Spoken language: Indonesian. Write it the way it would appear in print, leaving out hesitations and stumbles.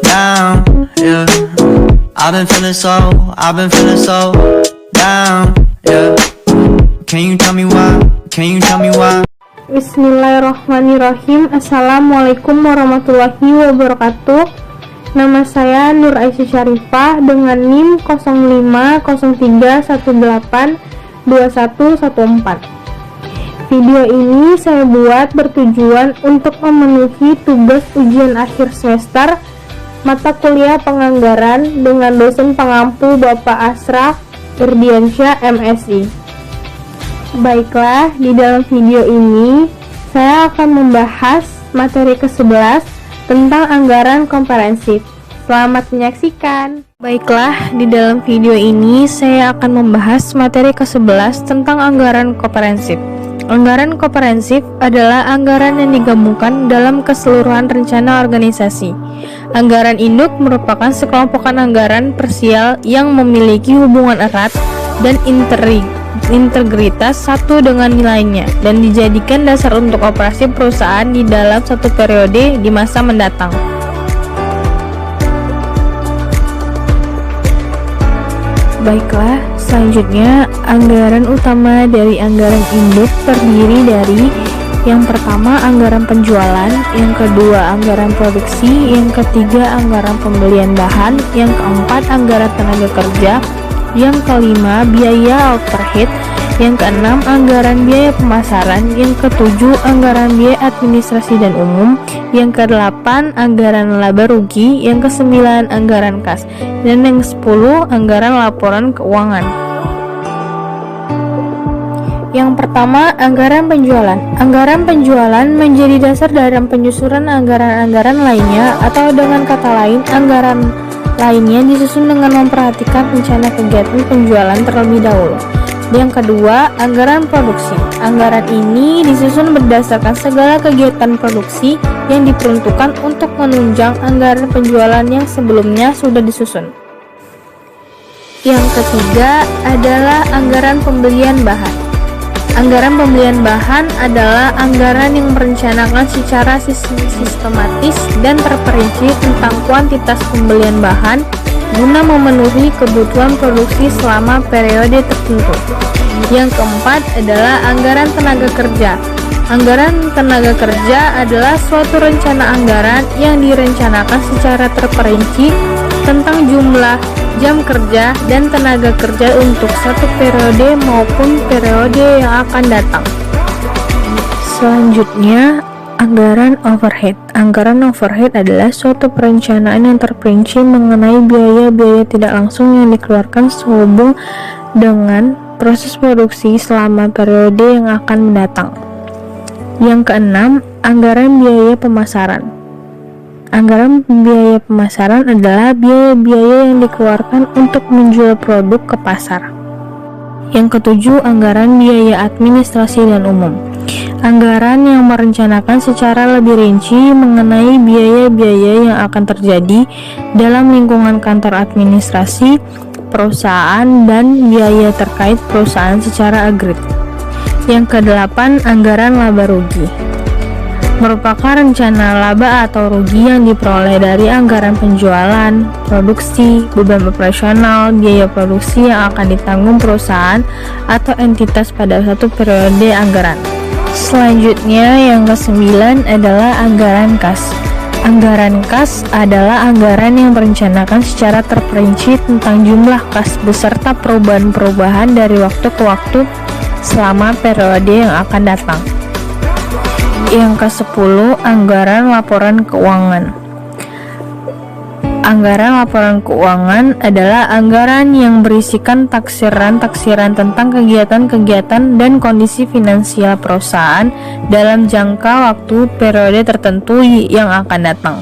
down, yeah. I've been feeling so down, yeah. Can you tell me why? Bismillahirrahmanirrahim. Assalamualaikum warahmatullahi wabarakatuh. Nama saya Nur Aisyah Syarifah dengan NIM 0503182114. Video ini saya buat bertujuan untuk memenuhi tugas ujian akhir semester mata kuliah penganggaran dengan dosen pengampu Bapak Asraf Irdiansyah MSI. Baiklah, di dalam video ini saya akan membahas materi ke-11 tentang anggaran komprehensif. Selamat menyaksikan. Baiklah, di dalam video ini saya akan membahas materi ke-11 tentang anggaran komprehensif. Anggaran komprehensif adalah anggaran yang digabungkan dalam keseluruhan rencana organisasi. Anggaran induk merupakan sekelompokan anggaran parsial yang memiliki hubungan erat dan integritas satu dengan lainnya dan dijadikan dasar untuk operasi perusahaan di dalam satu periode di masa mendatang. Baiklah, selanjutnya anggaran utama dari anggaran induk terdiri dari yang pertama anggaran penjualan, yang kedua anggaran produksi, yang ketiga anggaran pembelian bahan, yang keempat anggaran tenaga kerja, yang kelima biaya overhead, yang keenam anggaran biaya pemasaran, yang ketujuh anggaran biaya administrasi dan umum, yang kedelapan anggaran laba rugi, yang kesembilan anggaran kas, dan yang kesepuluh anggaran laporan keuangan. Yang pertama, anggaran penjualan. Anggaran penjualan menjadi dasar dalam penyusunan anggaran-anggaran lainnya, atau dengan kata lain, anggaran lainnya disusun dengan memperhatikan rencana kegiatan penjualan terlebih dahulu. Yang kedua, anggaran produksi. Anggaran ini disusun berdasarkan segala kegiatan produksi yang diperuntukkan untuk menunjang anggaran penjualan yang sebelumnya sudah disusun. Yang ketiga adalah anggaran pembelian bahan. Anggaran pembelian bahan adalah anggaran yang merencanakan secara sistematis dan terperinci tentang kuantitas pembelian bahan guna memenuhi kebutuhan produksi selama periode tertentu. Yang keempat adalah anggaran tenaga kerja. Anggaran tenaga kerja adalah suatu rencana anggaran yang direncanakan secara terperinci tentang jumlah jam kerja dan tenaga kerja untuk satu periode maupun periode yang akan datang. Selanjutnya, anggaran overhead. Anggaran overhead adalah suatu perencanaan yang terperinci mengenai biaya-biaya tidak langsung yang dikeluarkan sehubung dengan proses produksi selama periode yang akan mendatang. Yang keenam, anggaran biaya pemasaran. Anggaran biaya pemasaran adalah biaya-biaya yang dikeluarkan untuk menjual produk ke pasar. Yang ketujuh, anggaran biaya administrasi dan umum. Anggaran yang merencanakan secara lebih rinci mengenai biaya-biaya yang akan terjadi dalam lingkungan kantor administrasi, perusahaan, dan biaya terkait perusahaan secara agregat. Yang kedelapan, anggaran laba rugi. Merupakan rencana laba atau rugi yang diperoleh dari anggaran penjualan, produksi, beban operasional, biaya produksi yang akan ditanggung perusahaan atau entitas pada satu periode anggaran. Selanjutnya, yang kesembilan adalah anggaran kas. Anggaran kas adalah anggaran yang merencanakan secara terperinci tentang jumlah kas beserta perubahan-perubahan dari waktu ke waktu selama periode yang akan datang. Yang ke-10, anggaran laporan keuangan. Anggaran laporan keuangan adalah anggaran yang berisikan taksiran-taksiran tentang kegiatan-kegiatan dan kondisi finansial perusahaan dalam jangka waktu periode tertentu yang akan datang.